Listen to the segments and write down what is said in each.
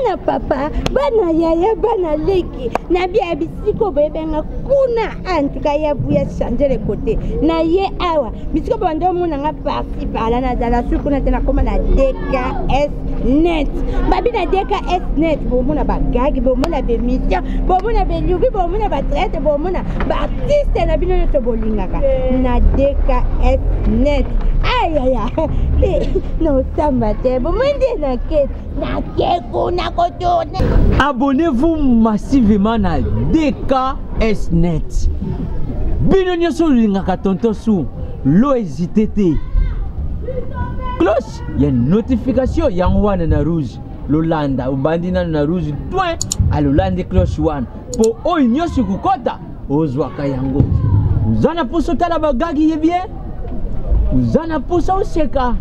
bana papa bana yaya bana leki na bia bisiko bebenga kuna antuka ya buya changer le côté na ye awa bisiko bando mona nga parti par na zala sukuna tena koma na DKS net babi na DKS net bo mona bagagi bo mona be mission bo mona be lubi bo mona ba traite bo mona ba artiste na bino to bolingaka na DKS net aïe aïe aïe non ça m'a été bon na keko na kotourne. Abonnez-vous massivement à DKS net bino nyonso lingaka tonto su lo hésité te cloche ya notification ya wana na rouge lolanda ubandina na rouge point a lolanda cloche one po o nyonso kukota ozwaka yango uzana poso tala bagagi ye bien uzana posa oseka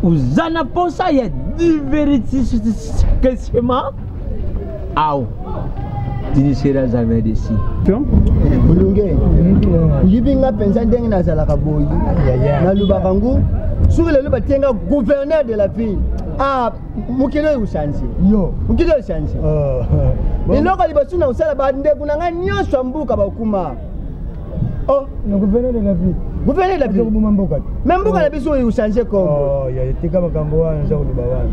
uzana posa ya divertissement au tinisera jamais d'ici bulunge libinga pensa ndenge na zalaka boyi na lubakangu sur le batenga gouverneur de la ville ah mukilo usanzi yo mukilo usanzi ni loko libasuna usala ba ndegu na nga nyoswa mbuka bakuma oh le gouverneur de la ville gouverneur de la ville même mbuka na biso usanze ko oh ya tika makambo wana za ulubawana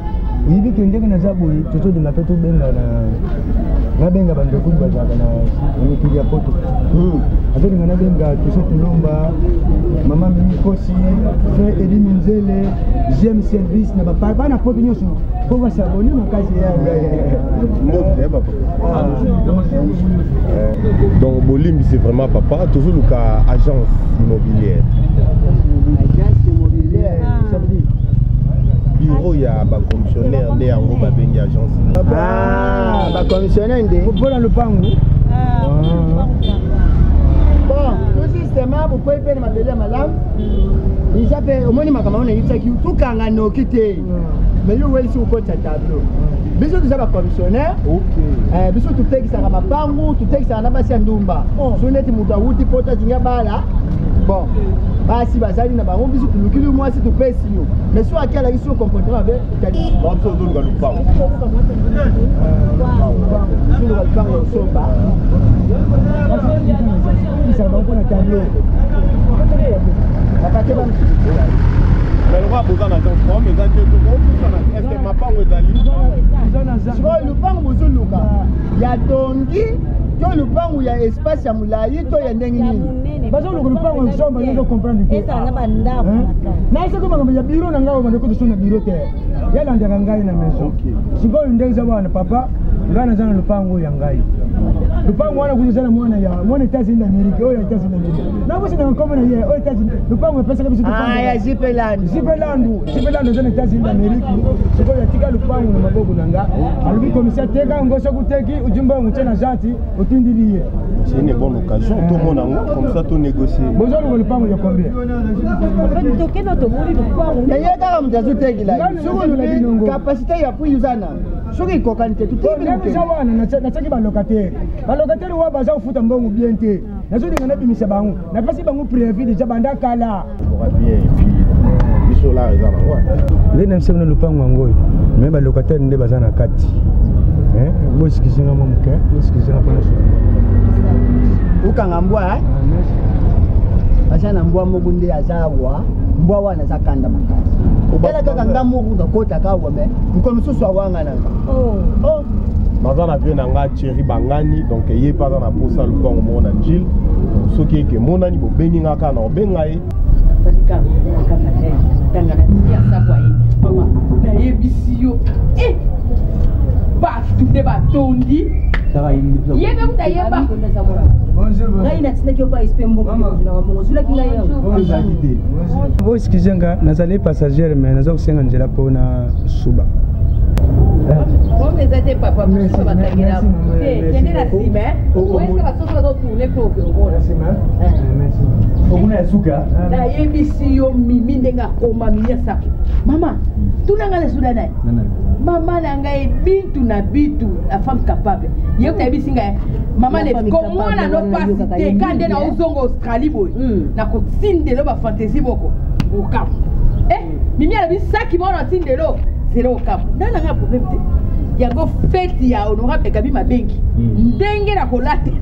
yibi kendenge na zabu toto de mapeto benga na benga bando kubwa zaka na nitulia poto azali ngana benga tuso tulomba mama mimi kosi frère Edi Minzele j'aime service na papa na poto nyoso pour va s'abonner makazi ya donc Bolimbi c'est vraiment papa toujours le cas agence immobilière bureau ya ba commissionnaire nde yango ba bengi agence ba commissionnaire nde pour le pango bon tout système vous pouvez faire ma belle madame il s'appelle au moins makama on est qui tout kanga no kité mais yo weli sur côté tableau biso tu ba commissionnaire OK biso tu teki sa ma pango tu teki sa na basi ndumba so neti muta wuti pota jinga bala bon basi bazali na bango biso tulukili moi si tu pèse yo mais soit akala iso comportement avec itali bon so do ngalu pa sur le banc somba ça va pour la tableau mais le roi besoin d'agence comme mais ça est-ce que ma pango ezali le banc bozoluka ya tongi to le banc ya espace ya mulayi to ya ndenge nini bazo le banc somba ndio comprendre que esa na bandako na isa kama ya biro na ngao bando kutu na biro te yala ndanga ngai na maison sikoyo ndenge za bwana papa ngana zana lupango ya ngai lupango wana kuzana mwana ya mwana tazi nda Amerika oyo tazi nda Amerika na bosi na koma na ye oyo tazi lupango pesa kabisa lupango ya zipelandu zana tazi nda Amerika sikoyo yatika lupango na mabogo nanga alubi commissaire teka ngoso kuteki ujumba ngutena janti utindiliye c'est une bonne occasion tout le monde comme ça tout négocier besoin le lupango ya combien toke na to moli lupango ya yeka mtazu teki la siko capacité ya puizana soki kokante tutiki wana na tsaki ba locataire wa baza ufuta mbongo bien te nazo dinga na bimisa bango na pasi bango prévu déjà banda kala bien et puis biso la ezana wa le na msemna lupango ngoyo mais ba locataire nde baza na kati bosi kisinga momuke bosi kisinga pona so ukanga mbwa asa na mbwa mogunde azawa mbwa wana zakanda makasi ubala kaka ngamu ngakota kawa me mkono susu awanga nanga oh baza na vie na nga Thierry Bangani donc ye pas dans la posa le bon mona njil soki ke mona ni bobengi nga kana obenga ye balika kaka tanga na ya sabwa ye mama na yebisiyo ba tude ba tondi yebe mutayeba bonjour ngai na tsina kyo ba ispembo na mongo zula kinga yo bo skizenga nazali passager mais nazo kusenga njela pona suba bon mais ate papa muso batagera kende na sima est-ce que basoso bazo tourner pour le sima merci okuna yasuka na yebisi yo mimi ndenga koma minyasa mama tunanga le sudana maman nangai bintu na bitu la femme capable ye utaibisi ngai maman le comment na no pasité kande na uzongo Australie boy na ko tindelo ba fantasy boko okam mimi ala bisaki mona tindelo zero okam nana nga problème te yango feti ya honorable Gabi Mabengi ndenge na kolate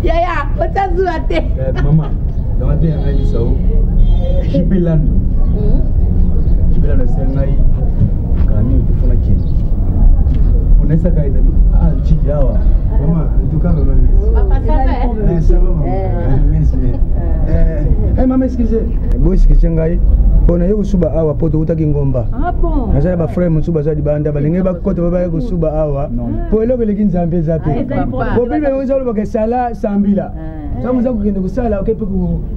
yaya otazwa te mama dans te yanga ni sao jipelando sengai kami kufuna kini unaweza kaida chiki hawa mama tukana mama papa ça va ça va merci mama excusez boy excusez ngai pona yo kusuba awa poto utaki ngomba ah bon nazala ba frère musuba za dibanda balenge ba kote baba yo kusuba awa po eloko leki nzambe zape po bibe yo zo ba sala sambila tamu za kugenda kusala okepe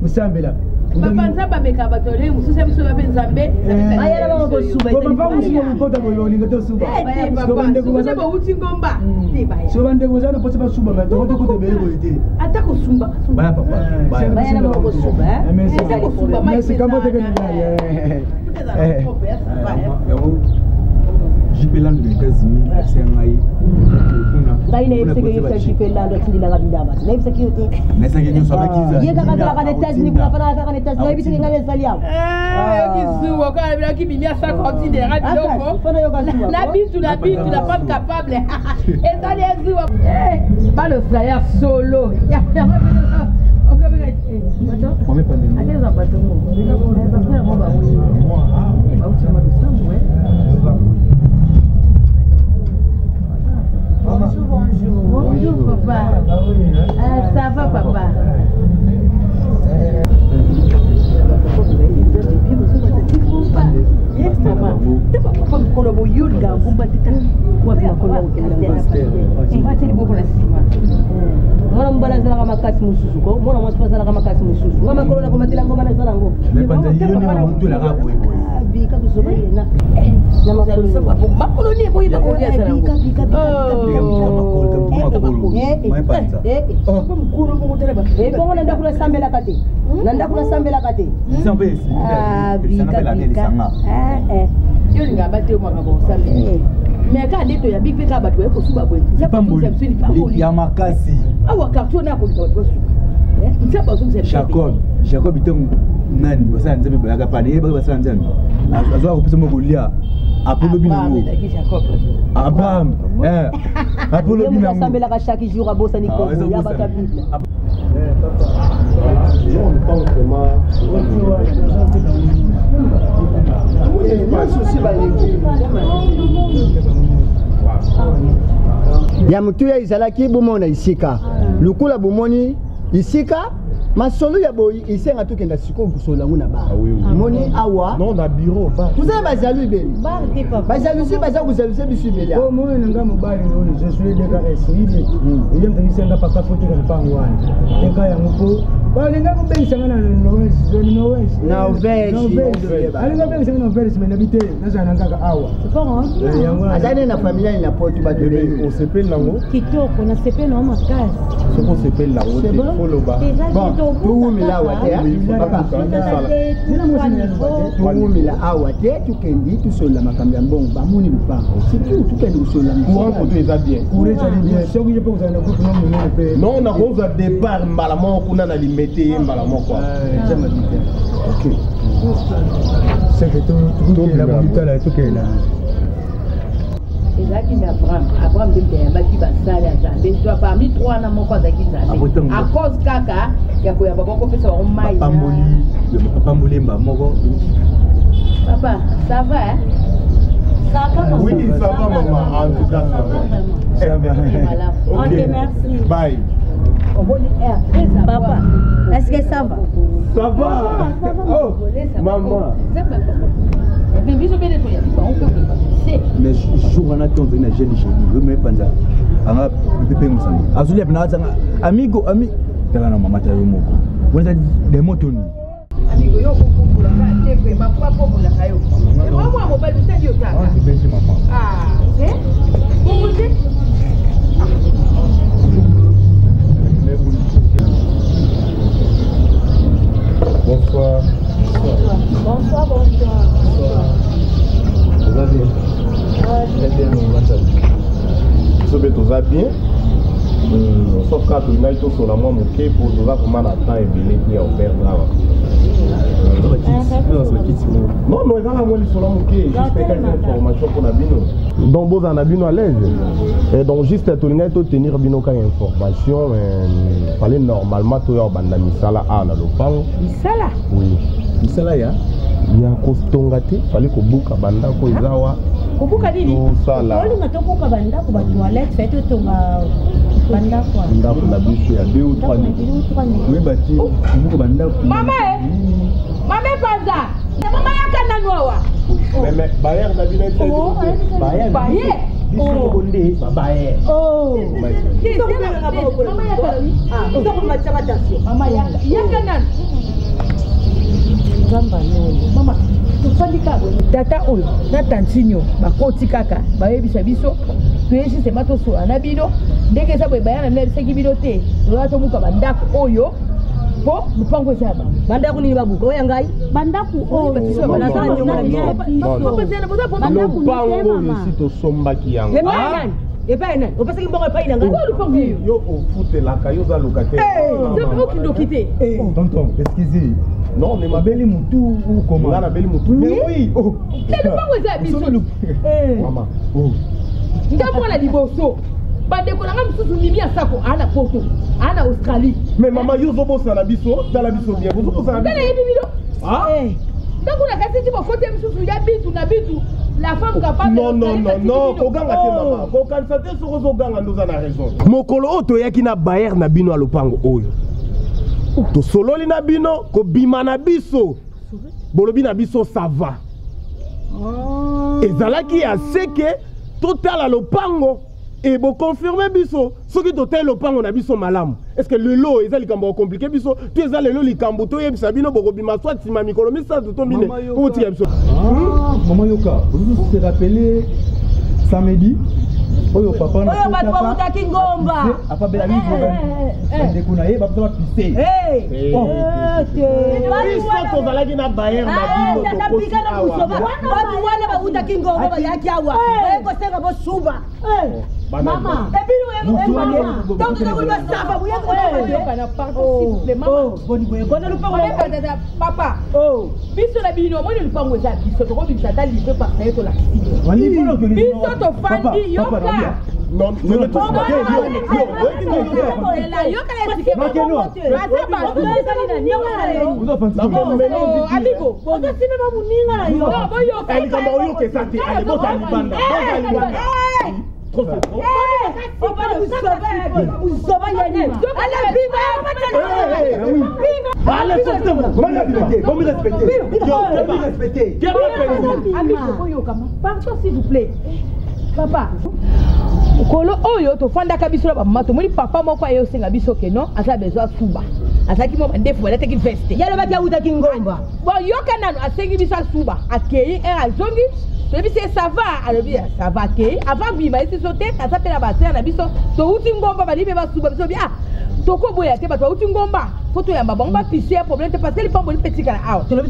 kusambela papa nzamba meka batole mususa biso ba nzambe ayala ba ko suba ko papa musuba kota boloni ngato suba papa musuba ba uti ngomba so bande ko zana potsa ba suba ngato ko ko bele ko ite ata ko sumba baya papa baya na ko suba merci ko suba merci kambo te jipelando de États-Unis FCNI ngai na FCNI jipelando tindila ngabindaba na FCNI nesa kenyo sabakiza ye kaka kala kana États-Unis kuna fana kana États-Unis bitinga ngale saliao kisuwa kana bila kibimia 50 de radio fana yo kasuwa na bitu na pas capable ezali ezuwa ba le flyer solo ya Come pandemia. Akeza bato mo. Ba frère mo ba oui. Ba uti mo dosango Bonjour papa. Ça va papa. Yes papa. Papa mkono boyulga ngumba tita. Wapi mkono ukenda. Ngati libo la sima. Mwana mbala zala kama kasi mususu ko. Mwana mwasipa zala kama kasi mususu. Ngama kono na komatela ngoma na zala ngo. Lepanza hiyo ni mtu la kapo hiyo. Bika kusoba na. Na makolo ni boyi ba ko ya zala ngo. Nanda kula sambela kate. Nanda kula sambela kate. Sambela. Ah, bika bika. Yo linga bate o makabo sambela. Mais quand les ya big bika batu eko suba bwe. Ya makasi. Awa carton na ko suba. Nzaba zungze. Jacob itongo nani basa nzambe boyaka pani yeba basa nzambe. Azwa kupisa mokulia. Apollo binango. Abraham. Apollo binango. Sambela ka chaque jour abosa ni ko ya bata bible. ya mutuya izalaki bomona isika lukula bomoni isika masolo ya boyi isenga tukenda siko kusola nguna ba moni awa non na bureau ba tuzana bazalu beli bazalusi baza kuzalusi bisu beli oh moi nanga mobali ngoni je suis DKS ibe ile mtangisenga paka foto kana pangwana teka ya mupo balenga kubensanga na Norvège alinga bensanga na Norvège mais nabite nazana ngaka awa azane na familia ina poto ba bébé on s'appelle nango kitoko na sepe na makasi soko s'appelle nango te foloba bon tuumila awa tuumila awa te tukendi tusola makambo ya mbongo bamoni lupango surtout tukendi kusola courant koto eza bien soki ye mpe kozala na groupe no monene mpe non nakozwa départ mbala moko kuna na limete ye mbala moko ok seke tukokela bokitala tokela ezalaki na Abraham nde moto ayambaki basali ya nzambe to parmi trois na moko azalaki nzambe a cause kaka ya koyamba bakopesa bango mai apamboli mba moko papa ça va hein? Ça va oui ça va maman en tout cas ça va Ok, merci. Bye. Papa, est-ce que ça va? Ça va. Oh, maman. mais jour wana tonzo ina jeune chérie yo me panza anga pepe musanga azuli apina tsanga amigo tala na mama tayo moko wenda de motoni amigo yo kokula ka tepe makwa kokula kayo mama mo balu tadi otaka benshi mama eh kokuje Bonsoir. Bonsoir. Vous allez bien? Très bien, vous allez bien? Sauf quand tu n'as pas sur la main, pour nous avoir comment attendre et venir au père. Non, non, ça va moi les solos moqués, juste quelques informations pour Nabino. Donc vous en Nabino à l'aise. Et donc juste tout le monde tenir Bino quand information, fallait normalement tout y banda misala a na lopango. Misala? Oui. Misala ya? Il y a costongate, fallait que buka banda ko izawa. Kubuka nini? Sala. Oli matokuka banda ko ba toilette fait to nga banda kwa. Banda ko na biso ya 2 ou 3 minutes. Oui bati. Kubuka banda. Mama Mama Panza. Mama yakana nwawa. Mais Bayer Nabino est Bayer. Biso bonde babaye. Oh. Mama yakana. Mama tofandika tata oyo na tantinyo bakoti kaka bayebisa biso toyesi sema tosola na bino ndenge eza boye bayana mina bisaki bino te oyo tomuka bandako oyo po lupango eza ba bandako nini babuka oyo ngai bandako oyo batiso banasala nyonga na biso lupango esi tosombaki yango. Epai nani opesaki mbongo epai na ngai lupango hiyo yo ofutelaka yo za locataire. C'est okindoki te. Tonton, excusez. Non, mais ma belle moutou ou comment? La belle moutou. Mais oui. C'est le pas où ça biso. Maman. Oh. Ndamwa la liboso. Bandeko na ngam susu mimi asako ana poto. Ana Australie. Mais maman yo zo bossa na biso, dans la biso bien. Vous bossa na biso. Dala yebi bilo. Ah. Donc on a cassé tu côté msusu ya bitu na bitu. La femme capable. Non, koganga te maman. Kokanisa te soko zo ganga ndoza na raison. Mokolo oto yaki na Bayer na bino a lopango oyo. To sololi na bino ko bima na biso bolobi na biso ça va ezalaki ya seke totala lopango et bo confirmer biso soki totala lopango na biso malamu est-ce que le lot ezali likambo compliqué biso tu ezali lelo likambo to yebisa bino boko bima soit sima mikolo misa to tombine pour tirer biso maman yoka vous se rappelez samedi oyo papa na oyo bato bakutaki ngomba apa bela biso ndeko na ye bapesa bapise biso tozalaki na Bayer na bino tatapika na kusoba bato wana bakutaki ngomba bayaki awa bayekosenga bosuba mama ebino donc tokoli basafa papa biso na bino omoni lupango eza biso tokobimisa ta livre par naye tolakisi biso tofandi yoka non mais tout ça pardon s'il vous plaît papa kolo oyo tofandaka biso na bamama tomoni papa moko aye osenga biso ke non aza besoin suba azalaki mo bandefu balataki veste yalobaki awutaki ngomba bon yoka nano asengi biso asuba akei azongi toyebi se ça va alobi ça va akei avant bima esi so te aza mpe na basere na biso touti ngomba balibe basuba biso bi tokoboya te bato bauti ngomba fo toyamba bango bapise ya problème te parce que lipambo lipetikala awa tomoni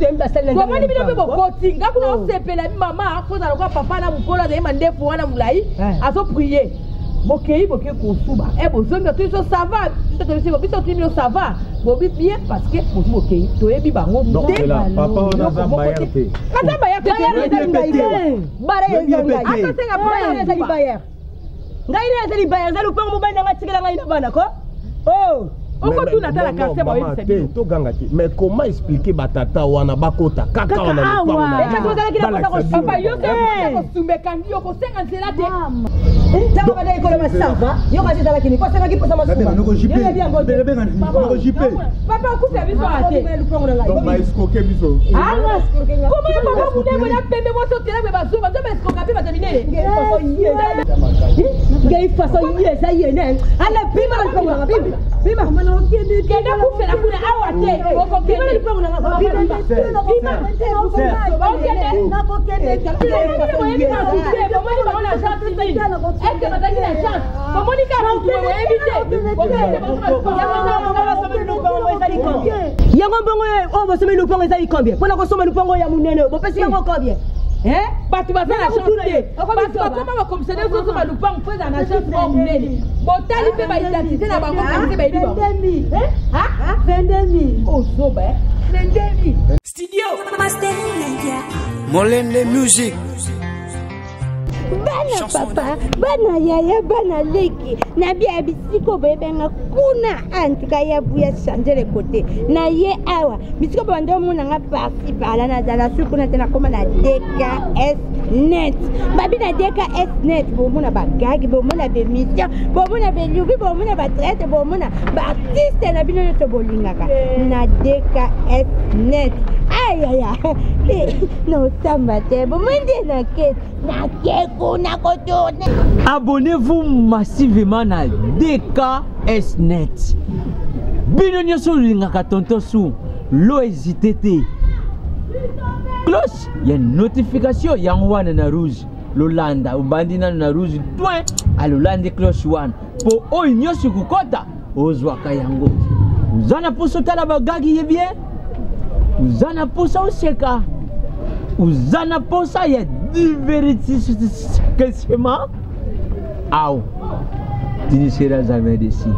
bino mpe bokoti nga kuna osepela bi mama fozala kwa papa na mokolo azayema ndefu wana molai azoprie bokei boke kosuba bozongi to biso ça va biso tuni bino ça va bobi bien parce que bozi bokei toyebi bango papa wana aza Bayer te aza Bayer te ngai ne ezali Bayer ezali lupango mobali nanga tikela ngai na bana ko mais comment expliquer batata wana bakota kaka wana papa yo kosumbeka ndio kosenga nzela te ntango badai koloba sava yo kasi ezalaki ni kosengaki mposa masuba papa okufa biso ate koma yo papa munene ya pembe mosotela mpe bazuba nzo baeskoka mpe bato minene ngai faso yeza yene ala bima kenda kufela kuna awa te yango mbongo oyo bosomeli lupango ezali combien mpona kosoma lupango ya munene bopesi yango combien bato baza na chance te bato bakoma bakomissionnaire sosoma lupango mpo eza na chance moko munene botali mpe baidentité na bango mpe bayebi bango 22 000 ozoba 22 000 Molende Music. Bana papa, bana yaya, bana leki. Nabi abisiko bebenga kuna antuka ya buya changer le côté. Na ye awa, bisiko bando mona nga parti par na dala sukuna tena koma na DKS net. Babi na DKS net bo mona bagagi, bo mona be mission, bo mona be lubi, bo mona ba traite, bo mona ba artiste na bino to bolingaka. Na DKS net. Aïe aïe aïe, non ça m'a été bon, na keko na kotourne. Abonnez-vous massivement à DKS net. Bino nyoso lingaka tonto sou, lo hésité te. Cloche, il y a une notification yangwana na rouge. Lolanda ubandina na rouge toi à Lolanda cloche one. Po o nyoso kukota ozwaka yango. Uzana poso tala bagagi ye bien. Uzana posa useka. Uzana posa ya divertissement. Au. Tu ne seras jamais déçu.